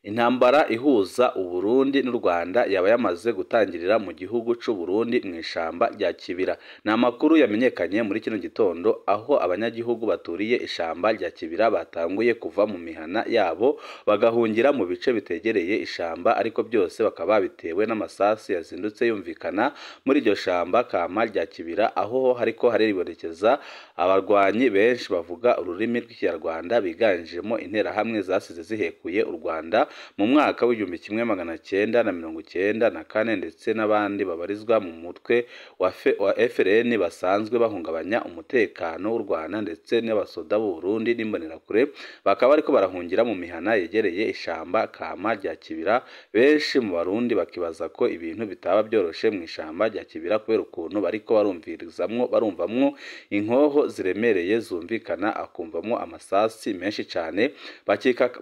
Intambara ihuza Uburundi n'u Rwanda yaba yamaze gutangirira mu gihugu c'u Burundi mu ishamba rya Kibira. Ni amakuru yamenyekanye muri kino gitondo aho abanyagihugu baturiye ishamba rya Kibira batanguye kuva mu mihana yabo bagahungira mu bice bitegereye ishamba, ariko byose bakaba bitewe n'amasasu yazindutse yumvikana muri iryo shamba kama rya Kibira, aho hariko haribonekeza abarwanyi benshi bavuga ururimi rw'Ikinyarwanda biganjemo interahamwe zasize zihekuye u Rwanda mu mwaka w'igihumbi kimwe magana cyenda na mirongo icyenda na kane, ndetse n'abandi babarizwa mu mutwe wa FRN basanzwe bahungabanya umutekano w'u Rwanda ndetse n'abasoda b'u Burundi n'imbonerakure, bakaba bariko barahungira mu mihana yegereye ishamba kama rya Kibira. Benshi mu Barundi bakibaza ko ibintu bitaba byoroshe mu ishamba rya Kibira kubera ukuntu bariko barumvamwo inkoho ziremereye zumvikana, akumvamwo amasasi menshi cyane,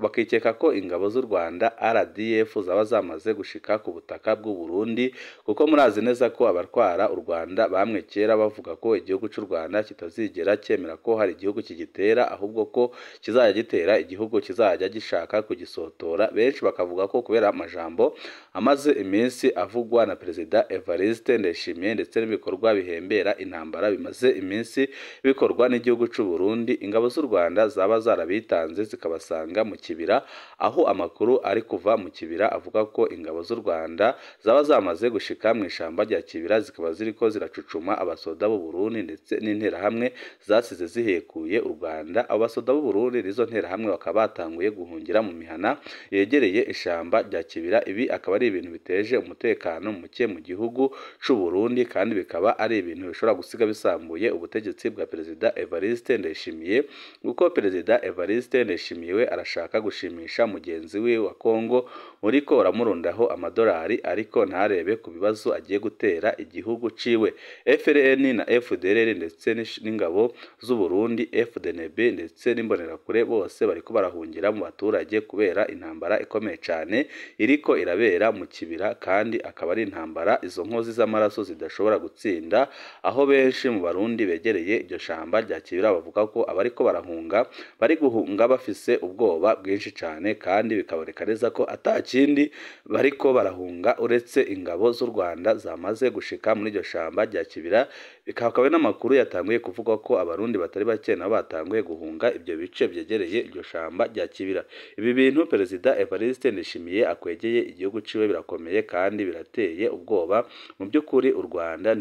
bakikeka ko ingabo z'u Rwanda RDF zaba zamaze gushika ku butaka bw'u Burundi, kuko murazi neza ko abarwara u Rwanda bamwe kera bavuga ko igihugu cy'u Rwanda kitazigera cyemera ko hari igihugu kigitera, ahubwo ko kizajya gitera igihugu kizajya gishaka kugisotora. Benshi bakavuga ko kubera amajambo amaze iminsi avugwa na Perezida Evariste Ndayishimiye ndetse n'ibikorwa bihembera intambara bimaze iminsi bikorwa n'igihugu cy'u Burundi, ingabo z'u Rwanda zaba zarabitanze zikabasanga mu Kibira, aho amakuru ari kuva mu Kibira avuga ko ingabo z'u Rwanda zaba zamaze gushika mu ishamba rya Kibira, zikaba ziriko ziracucuma abasoda b'u Burundi ndetse n'interahamwe zasize zihekuye u Rwanda. Abo basoda b'u Burundi n'izo nterahamwe bakaba batanguye guhungira mu mihana yegereye ishamba rya Kibira. Ibi akaba ari ibintu biteje umutekano muke mu gihugu c'u Burundi, kandi bikaba ari ibintu bishobora gusiga bisambuye ubutegetsi bwa Perezida Evariste Ndayishimiye, kuko Perezida Evariste Ndayishimiye we arashaka gushimisha mugenzi we wa Kongo uriko uramurundaho amadolari, ariko ntarebe ku bibazo agiye gutera igihugu ciwe. FRN na FDLR ndetse n'ingabo z'u Burundi FDNB ndetse n'imbonerakure bose bariko barahungira mu baturage kubera intambara ikomeye cyane iriko irabera mu Kibira, kandi akaba ari intambara izo nkozi z'amaraso zidashobora gutsinda, aho benshi mu Barundi begereye iryo shamba rya Kibira bavuga ko abariko barahunga bari guhunga bafise ubwoba bwinshi cyane, kandi bikaboneka neza ko atakindi bariko barahunga uretse ingabo z'u Rwanda zamaze gushika muri iryo shamba rya Kibira. Bikaba n'amakuru yatanguye kuvuga ko Abarundi batari bake nabo batanguye guhunga ibyo bice byegereye iryo shamba rya Kibira. Ibi bintu Perezida Evariste Ndayishimiye akwegeye igihugu ciwe birakomeye kandi birateye ubwoba. Mu by'ukuri u Rwanda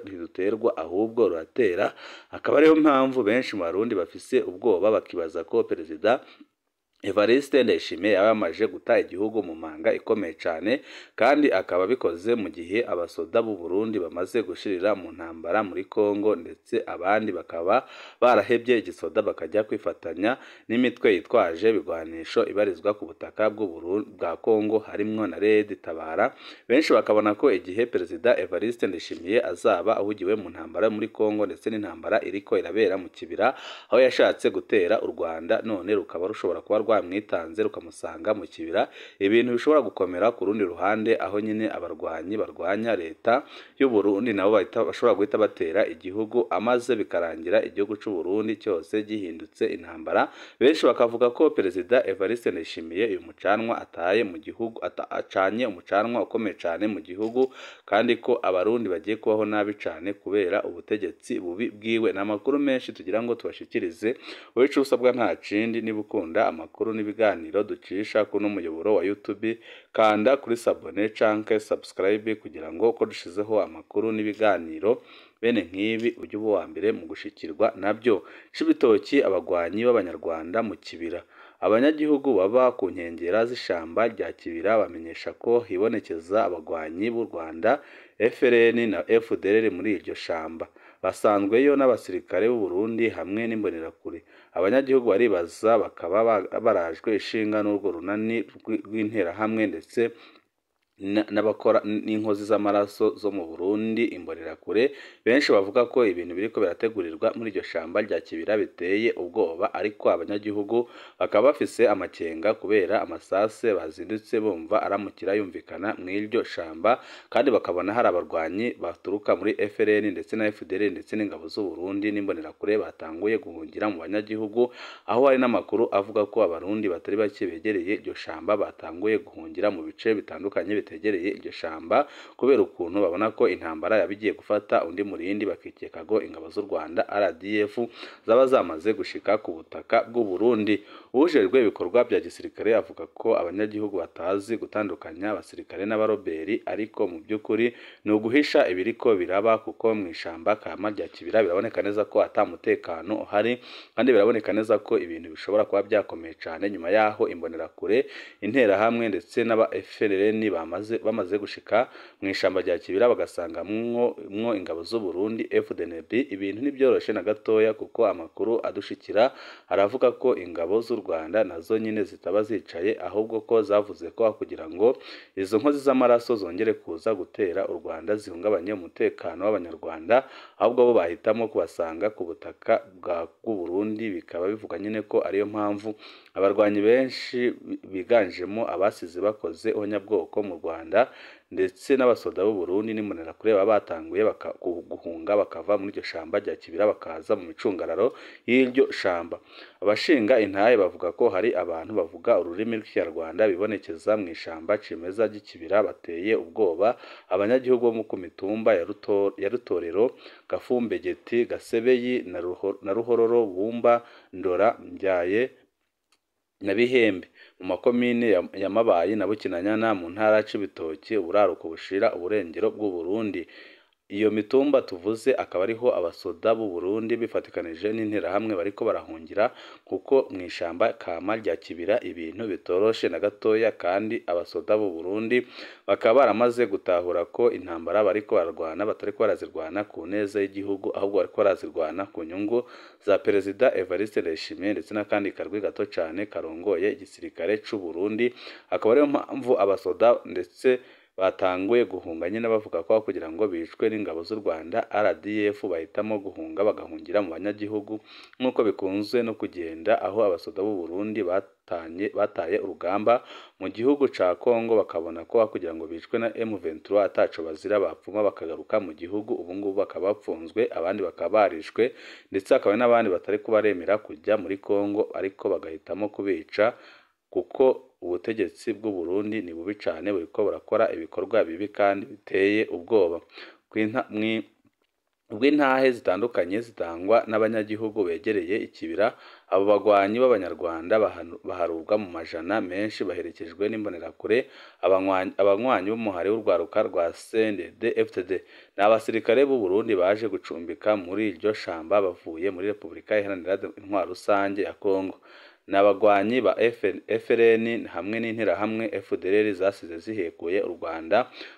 ntiruterwa ahubwo ruratera, akaba ariyo mpamvu benshi mu Barundi bafise ubwoba bakibaza ko Perezida Evariste Ndayishimiye yabamaje guta igihugu mu manga ikomeye cyane, kandi akaba bikoze mu gihe abasoda b'u Burundi bamaze gushirira mu ntambara muri Kongo, ndetse abandi bakaba barahebye igisoda bakajya kwifatanya n'imitwe yitwaje bigwanisho ibarizwa ku butaka bwa Kongo harimwo na Tabara. Benshi bakabona ko igihe Perezida Evariste Ndayishimiye azaba ahugiwe mu ntambara muri Kongo ndetse n'intambara iriko irabera mu Kibira, aho yashatse gutera u Rwanda none rukaba rushobora kuba rwamwitanze rukamusanga mu Kibira, ibintu bishobora gukomera ku rundi ruhande, aho nyine abarwanyi barwanya leta y'u Burundi nabo bashobora guhita batera igihugu, amaze bikarangira igihugu c'u Burundi cyose gihindutse intambara. Benshi bakavuga ko Perezida Evariste Ndayishimiye uyu mucanwa ataye mu gihugu, acanye umucanwa ukomeye cyane mu gihugu, kandi ko Abarundi bagiye kubaho nabi cyane kubera ubutegetsi bubi bwiwe. N'amakuru menshi tugira ngo tubashikirize, wowe ico usabwa nta kindi, niba ukunda amakuru n'ibiganiro ducisha kuno muyoboro wa YouTube, kanda kuri sabone canke subscribe kugira ngo uko dushizeho amakuru n'ibiganiro bene nk'ibi ujye uba wa mbere mu gushikirwa nabyo. Cibitoki abagwanyi b'Abanyarwanda mu Kibira. Abanyagihugu baba ku nkengera z'ishamba rya Kibira bamenyesha ko hibonekeza abagwanyi b'u Rwanda FRN na FDLR muri iryo shamba, basanzweyo n'abasirikare b'u Burundi hamwe n'imbonerakure. Abanyagihugu baribaza bakaba barajwe ishinga n'urwo runani rw'interahamwe ndetse n'abakora n'inkozi z'amaraso zo mu Burundi imbonerakure benshi bavuga ko ibintu biriko birategurirwa muri iryo shamba rya Kibira biteye ubwoba ariko abanyagihugu bakaba bafise amakenga kubera amasase bazindutse bumva aramukira yumvikana mw'iryo shamba kandi bakabona hari abarwanyi baturuka muri FRN ndetse na FDLR ndetse n'ingabo z'u Burundi n'imbonerakure batanguye guhungira mu banyagihugu aho hari n'amakuru avuga ko abarundi batari bake begereye iryo shamba batanguye guhungira mu bice bitandukanye begereye iryo shamba kubera ukuntu babona ko intambara yabigiye gufata undi murindi bakikeka ko ingabo z'u Rwanda RDF zaba zamaze gushika ku butaka bw'u Burundi. Ubujejwe ibikorwa bya gisirikare avuga ko abanyagihugu batazi gutandukanya abasirikare n'abaroberi ariko mu by'ukuri ni uguhisha ibiriko biraba kuko mu ishamba kama rya Kibira biraboneka neza ko atamutekano uhari kandi biraboneka neza ko ibintu bishobora kuba byakomeye cyane nyuma yaho imbonerakure intera hamwe ndetse n'aba FRN bamaze gushika mu ishamba rya Kibira bagasanga mwo ingabo z'u Burundi FDNB ibintu nibyoroshe na gatoya kuko amakuru adushikira aravuga ko ingabo z'u Rwanda nazo nyine zitaba zicaye ahubwo ko zavuze ko kugira ngo izo nkozi z'amaraso zongere kuza gutera u Rwanda zihungabanye umutekano w'abanyarwanda ahubwo bo bahitamo kubasanga ku butaka bw'u Burundi bikaba bivuga nyine ko ariyo mpamvu abarwanyi benshi biganjemo abasize bakoze onyabwoko mu Rwanda ndetse n'abasoda b'u Burundi n'imbonerakure baba batanguye guhunga bakava muri iryo shamba rya Kibira bakaza mu micungararo y'iryo shamba. Abashinga intahe bavuga ko hari abantu bavuga ururimi rw'Ikinyarwanda bibonekeza mu ishamba cimeza ry'Ikibira bateye ubwoba abanyagihugu bo ku mitumba ya Rutorero, Gafumbegeti, Gasebeyi na Ruhororo, Bumba, Ndora, Mbyaye na Bihembe mu makomine ya Mabayi na Bukinanyana mu ntara c'Ibitoki uburaruko bushira uburengero bw'u Burundi. Iyo mitumba tuvuze akaba ariho abasoda b'u Burundi bifatikanije n'intera hamwe bariko barahungira kuko mu ishamba kama rya Kibira ibintu bitoroshe na gatoya kandi abasoda b'u Burundi bakaba baramaze gutahura ko intambara bariko bararwana batari ko barazirwana ku neza y'igihugu ahubwo bariko barazirwana ku nyungu za Perezida Evariste Ndayishimiye ndetse n'akandi karwi gato cyane karongoye igisirikare c'u Burundi akaba ariyo mpamvu abasoda ndetse batanguye guhunga nyine bavuga ko kugira ngo bicwe n'ingabo z'u Rwanda RDF bahitamo guhunga bagahungira mu banyagihugu nk'uko bikunze no kugenda aho abasoda b'u Burundi bataye urugamba mu gihugu ca Kongo bakabona ko kugira ngo bicwe na M23 ataco bazira bapfuma bakagaruka mu gihugu ubu ngubu bakaba bapfunzwe abandi bakaba barishwe ndetse akaba n'abandi batari kubaremera kujya muri Kongo ariko bagahitamo kubica kuko ubutegetsi bw'u Burundi ni bubi cyane buriko burakora ibikorwa bibi kandi biteye ubwoba. Ubw'intahe zitandukanye zitangwa n'abanyagihugu begereye Ikibira abo bagwanyi b'abanyarwanda baharubwa mu majana menshi baherekejwe n'imbonerakure abanywanyi b'umuhari w'urwaruka rwa CNDD-FDD n'abasirikare b'u Burundi baje gucumbika muri iryo shamba bavuye muri Repubulika Iharanira Intwaro Rusange ya Kongo. N'abagwanyi ba FRN hamwe n'intera hamwe FDLR zasize zihekuye u Rwanda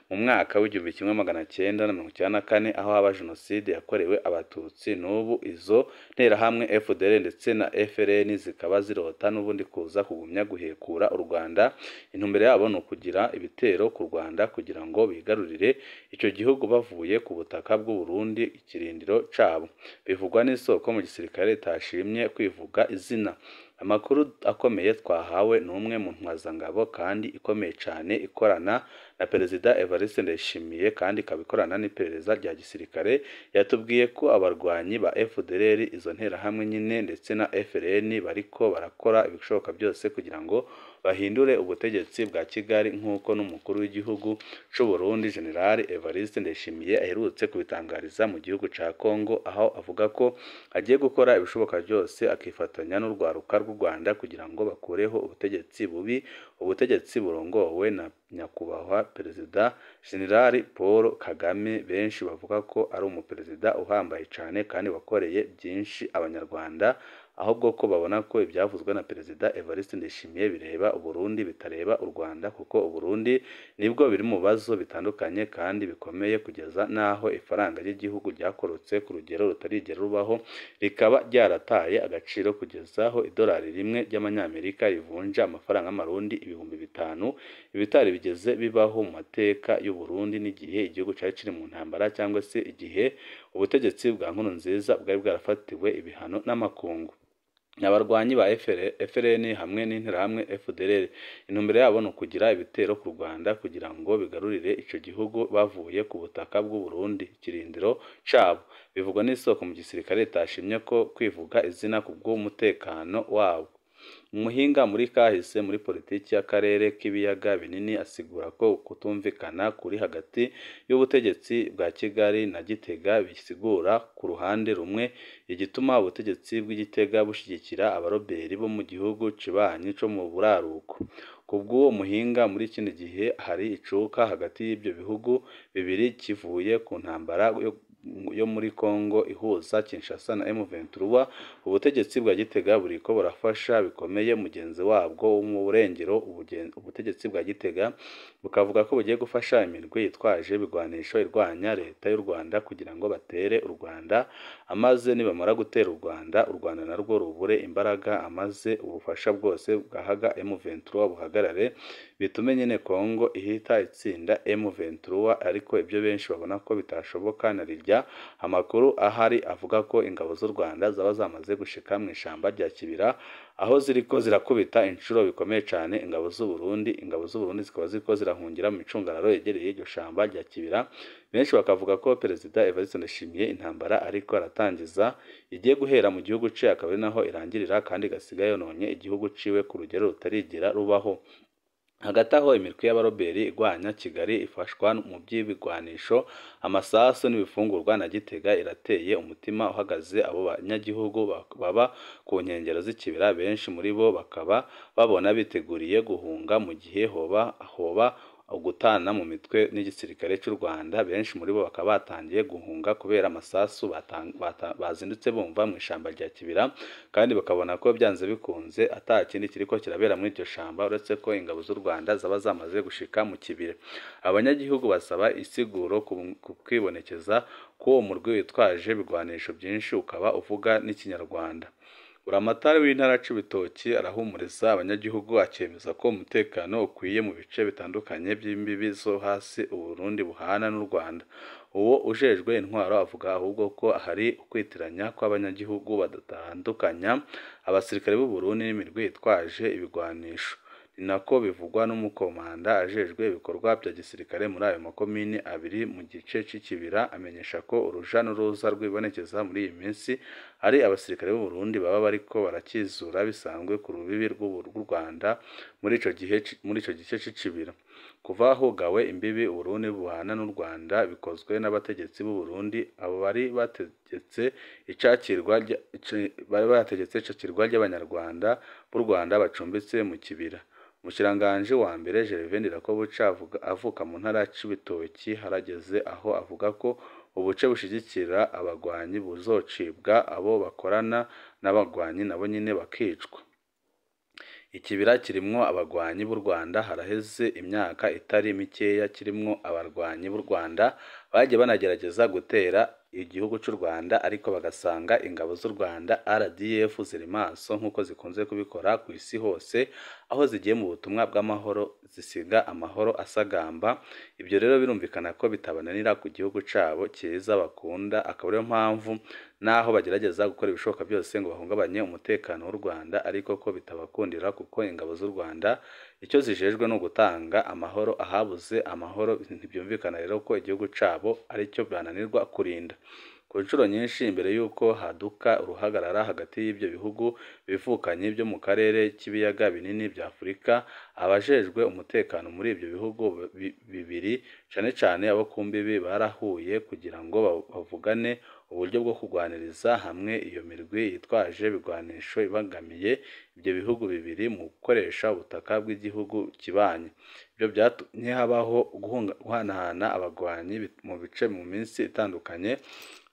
mu mwaka w'1994 aho haba jenoside yakorewe abatutsi n'ubu izo ntera hamwe FDLR ndetse na FRN zikaba zirota n'ubundi kuza kugumya guhekura u Rwanda. Intumbero yabo no kugira ibitero ku Rwanda kugira ngo bigarurire icyo gihugu bavuye ku butaka bw'u Burundi ikirindiro cabo. Bivugwa n'isoko mu gisirikare tashimye kwivuga izina. Amakuru akomeye twahawe n'umwe mu ntwazangabo kandi ikomeye cyane ikorana na Perezida Evariste Ndayishimiye kandi ikabikorana n'iperereza rya gisirikare yatubwiye ko abarwanyi ba FDLR izo ntera hamwe nyine ndetse na FRN bariko barakora ibishoboka byose kugira ngo bahindure ubutegetsi bwa Kigali nk'uko n'umukuru w'igihugu c'u Burundi General Evariste Ndayishimiye aherutse kubitangariza mu gihugu ca Kongo aho avuga ko agiye gukora ibishoboka byose akifatanya n'urwaruka rw'u Rwanda kugira ngo bakureho ubutegetsi bubi ubutegetsi burongowe na nyakubahwa Perezida General Paul Kagame benshi bavuga ko ari umuperezida uhambaye cyane kandi wakoreye byinshi abanyarwanda ahubwo ko babona ko ibyavuzwe na Perezida Evariste Ndayishimiye bireba u Burundi bitareba u Rwanda kuko u Burundi nibwo biri mu bazo bitandukanye kandi bikomeye kugeza naho ifaranga ry'igihugu ryakorotse ku rugero rutarigera rubaho rikaba ryarataye agaciro kugezaho idolari rimwe ry'amanyamerika rivunja amafaranga y'amarundi 5,000 ibitari bitarigeze bibaho mu mateka y'u Burundi n'igihe igihugu cyari kiri mu ntambara cyangwa se igihe ubutegetsi bwa Nkurunziza bwari bwarafatiwe ibihano n'amakungu. Abarwanyi ba FRN hamwe n'interahamwe FDLR intumbero yabo ni ukugira ibitero ku Rwanda kugira ngo bigarurire ico gihugu bavuye ku butaka bw'u Burundi kirindiro cabo. Bivugwa n'isoko mu gisirikare itashimye ko kwivuga izina ku bw'umutekano wabo. Umuhinga muri kahise muri politiki y'akarere k'ibiyaga binini asigura ko kutumvikana kuri hagati y'ubutegetsi bwa Kigali na Gitega bisigura ku ruhande rumwe igituma ubutegetsi bw'Igitega bushigikira abaroberi bo mu gihugu cibanyi co mu buraruko. Kubw'uwo muhinga muri kino gihe hari icuka hagati y'ibyo bihugu bibiri kivuye ku ntambara yo muri Kongo ihuza Kinshasa na M23. Ubutegetsi bwa Gitega buriko burafasha bikomeye mugenzi wabwo wo mu burengero. Ubutegetsi bwa Gitega bukavuga ko bugiye gufasha imirwi yitwaje bigwanisho irwanya leta y'u Rwanda kugira ngo batere u Rwanda, amaze nibamara gutera u Rwanda narwo rubure imbaraga, amaze ubufasha bwose bwahaga M23 buhagarare, bitume nyene Kongo ihita itsinda M23. Ariko ibyo benshi babona ko bitashoboka na rirya. Amakuru ahari avuga ko ingabo z'u Rwanda zaba zamaze gushika mu ishamba rya Kibira, aho ziriko zirakubita inshuro bikomeye cyane ingabo z'u Burundi. Ingabo z'u Burundi zikaba ziriko zirahungira mu micungararo yegereye iryo shamba rya Kibira. Benshi bakavuga ko Perezida Evariste Ndayishimiye intambara ariko aratangiza igiye guhera mu gihugu ce, akaba ari naho irangirira kandi igasiga yononye igihugu ciwe ku rugero rutarigera rubaho. Hagati aho imirwi y'abaroberi igwanya Kigali ifashwa mu by'ibigwanisho, amasasu n'ibifungurwa na Gitega irateye umutima uhagaze abo banyagihugu baba ku nkengero z'Ikibira. Benshi muri bo bakaba babona biteguriye guhunga mu gihe hoba gutana mu mitwe n'igisirikare cy'u Rwanda. Benshi muri bo bakaba batangiye guhunga kubera amasasu bazindutse bumva mu ishamba rya Kibira, kandi bakabona ko byanze bikunze ata kindi kiriko kirabera muri iryo shamba uretse ko ingabo z'u Rwanda zaba zamaze gushika mu Kibira. Abanyagihugu basaba isiguro ku kwibonekeza ko umurwi witwaje bigwanisho byinshi ukaba uvuga n'ikinyarwanda. Buramatari w'intara Cibitoki arahumuriza abanyagihugu, akemeza ko umutekano ukwiye mu bice bitandukanye by'imbibi zo hasi u Burundi buhana n'u Rwanda. Uwo ujejwe intwaro avuga ahubwo ko hari ukwitiranya kw'abanyagihugu badatandukanya abasirikare b'u Burundi n'imirwi yitwaje ibigwanisho. Ni nako bivugwa n'umukomanda ajejwe ibikorwa bya gisirikare muri ayo makomini abiri mu gice c'Ikibira. Amenyesha ko uruja n'uruza rwibonekeza muri iyi minsi ari abasirikare b'u Burundi baba bariko barakizura bisanzwe ku rubibi rw'u Rwanda muri ico gice c'Ikibira. Kuva hugawe imbibi u Burundi buhana n'u Rwanda bikozwe n'abategetsi b'u Burundi, abo bari bategetse icakirwa ry'abanyarwanda b'u Rwanda bacumbitse mu Kibira. Umushiranganje wa mbere Gervais Ndirakobuca avuka mu ntara Cibitoki harageze aho avuga ko ubuce bushigikira abagwanyi buzocibwa, abo bakorana n'abagwanyi nabo nyine bakicwa. Ikibira kirimwo abagwanyi b'u Rwanda haraheze imyaka itari mikeya kirimwo abarwanyi b'u Rwanda bagiye banagerageza gutera igihugu cy'u Rwanda, ariko bagasanga ingabo z'u Rwanda RDF ziri maso nk'uko zikunze kubikora ku isi hose, aho zigiye mu butumwa bw'amahoro zisiga amahoro asagamba. Ibyo rero birumvikana ko bitabananira ku gihugu cabo cyiza bakunda, akaba ariyo mpamvu naho bagerageza gukora ibishoboka byose ngo bahungabanye umutekano w'u Rwanda, ariko ko bitabakundira kuko ingabo z'u Rwanda icyo zijejwe no gutanga amahoro. Ahabuze amahoro ntibyumvikana rero ko igihugu cabo aricyo bananirwa kurinda. Ku nshuro nyinshi imbere y'uko haduka uruhagarara hagati y'ibyo bihugu bivukanye byo mu karere k'ibiyaga binini bya Afurika, abajejwe umutekano muri ibyo bihugu bibiri cyane cyane abo ku mbibi barahuye kugira ngo bavugane uburyo bwo kurwaniriza hamwe iyo mirwi yitwaje bigwanisho ibangamiye ibyo bihugu bibiri mu gukoresha ubutaka bw'igihugu kibanye. Ibyo byatumye habaho guhanahana abagwanyi mu bice mu minsi itandukanye,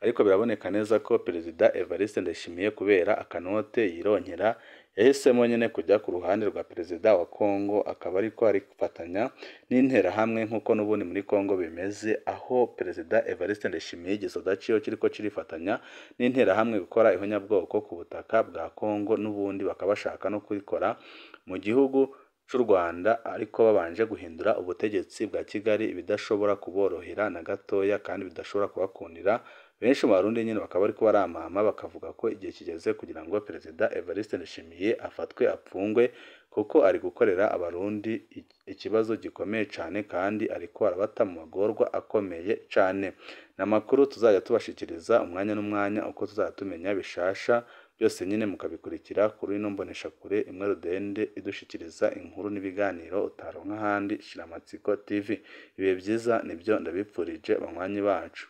ariko biraboneka neza ko Perezida Evariste Ndayishimiye kubera akanote yironkera yahisemo nyine kujya ku ruhande rwa Perezida wa Kongo, akaba ariko ari gufatanya n'interahamwe nk'uko n'ubundi muri Kongo bimeze, aho Perezida Evariste Ndayishimiye igisoda ciyo kiriko kirifatanya n'interahamwe gukora ihonyabwoko ku butaka bwa Kongo, n'ubundi bakaba bashaka no kubikora mu gihugu c'u Rwanda ariko babanje guhindura ubutegetsi bwa Kigali bidashobora kuborohera na gatoya kandi bidashobora kubakundira. Benshi mu Barundi nyine bakaba bariko baramama bakavuga ko igihe kigeze kugira ngo Perezida Evariste Ndayishimiye afatwe apfungwe kuko ari gukorera Abarundi ikibazo gikomeye cane kandi ariko arabata mu magorwa akomeye cane. N'amakuru tuzajya tubashikiriza umwanya n'umwanya uko tuzajya tumenya bishasha byose nyine mukabikurikira kuri ino mboneshakure imwe rudende idushikiriza inkuru n'ibiganiro utaronka ahandi. Shiramatsiko TV. Ibihe byiza nibyo ndabipfurije banywanyi bacu.